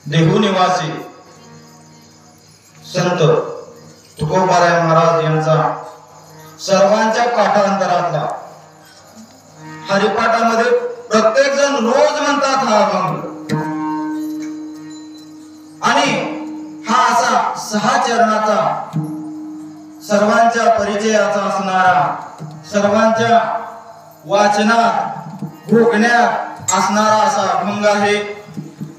देहू निवासी संत तुकोबाराय महाराज यांचा सर्वांच्या पाठांतरातला हरिपाठामध्ये प्रत्येक जण रोज म्हणतात हा अभंग आणि हा असा 6 चरणाचा सर्वांच्या परिचयाचा असणारा सर्वांच्या वाचनात भोगण्यात असणारा असा अभंग आहे।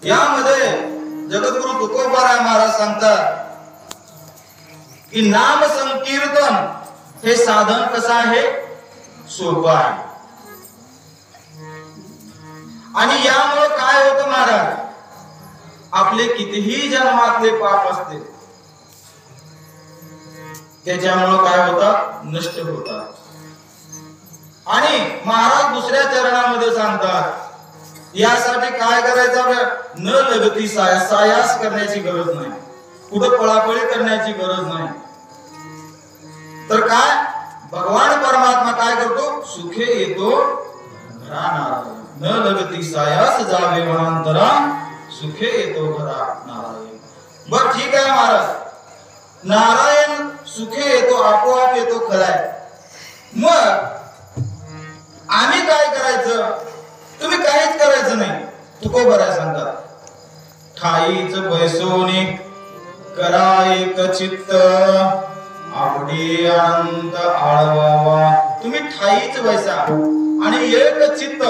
यामध्ये जगद्गुरु तुकोबाराय महाराज सांगतात की नाम संकीर्तन हे साधन कसं आहे, सोपं आहे। आणि यामुळे काय होतं महाराज, आपले कितीही जन्मातले पाप असते त्याच्यामुळे काय होतात, नष्ट होतात। आणि महाराज दुसऱ्या चरणामध्ये सांगतात यासाठी काय करायचं, न लगती सायास करण्याची गरज नाही, कुठं पळापळी करण्याची गरज नाही। तर काय भगवान परमात्मा काय करतो, सुखे येतो घरा नारायण, न लगती सायास जावे वनांतरा, सुखे येतो घरा नारायण। बर ठीक आहे महाराज, नारायण सुखे येतो आपोआप येतो खराय, मग आम्ही काय करायचं, तुम्ही काहीच करायचं नाही। तुकोबाराय सांगतात ठाईच बैसोनी करा एक चित्त, आवडी अनंत आळवावा। तुम्ही ठाईच बैसा आणि एक चित्त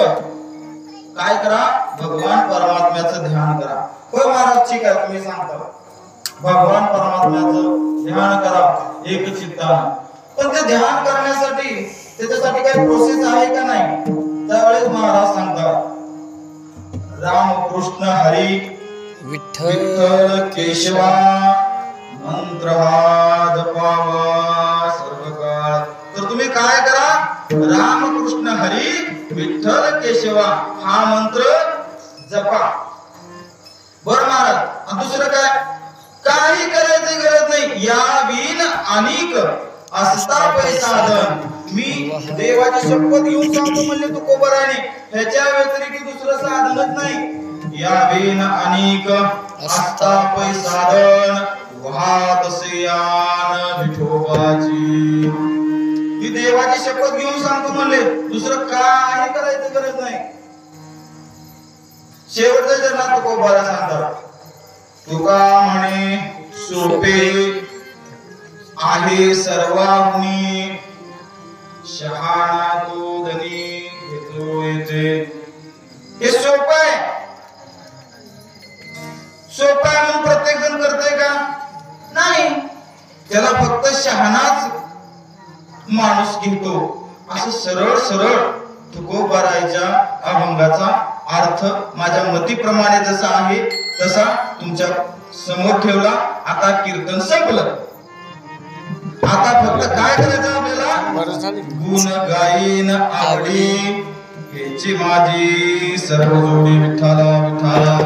काय करा, भगवान परमात्म्याचं ध्यान करा। हो महाराज ठीक आहे, तुम्ही सांगता भगवान परमात्म्याचं ध्यान करा एक चित्तानं, पण ते ध्यान करण्यासाठी त्याच्यासाठी काही प्रोसेस आहे का नाही। त्यावेळेस महाराज सांगतात राम कृष्ण हरी विठ्ठल केशवा मंत्र हा जपावा सर्व काळ। तर तुम्ही काय करा, राम कृष्ण हरी विठ्ठल केशवा हा मंत्र जपा। बरं महाराज, आणि दुसरं काय, काही करायची गरज नाही। या बिन अनेक असता पैसाधन, मी देवाची शपथ घेऊन सांगतो म्हणले तुकोबाराने, ह्याच्या व्यतिरिक्त दुसरं साधनच नाही। या बिन अनेक असता पैसाधन, वाहत सियान विठोबाची। ही देवाची शपथ घेऊन सांगतो म्हणले, दुसरं काही करायचं गरज नाही। शेवटच्या चरणात तुकोबारा सांगतात तुका म्हणे सोपे आहे सर्वांनी, शहाणा तो धनी घेतो येते। हे सोपं आहे, सोपं आहे म्हणून प्रत्येक जण करतोय का, नाही। त्याला फक्त शहाणाच माणूस घेतो। असं सरळ सरळ तुकोबारायच्या अभंगाचा अर्थ माझ्या मतीप्रमाणे जसा आहे तसा तुमच्या समोर ठेवला। आता कीर्तन संपलं, आता फक्त काय करायचं आपल्याला, गुण गायन आवडी ह्याची माझी सर्व जोडी विठ्ठला विठ्ठला।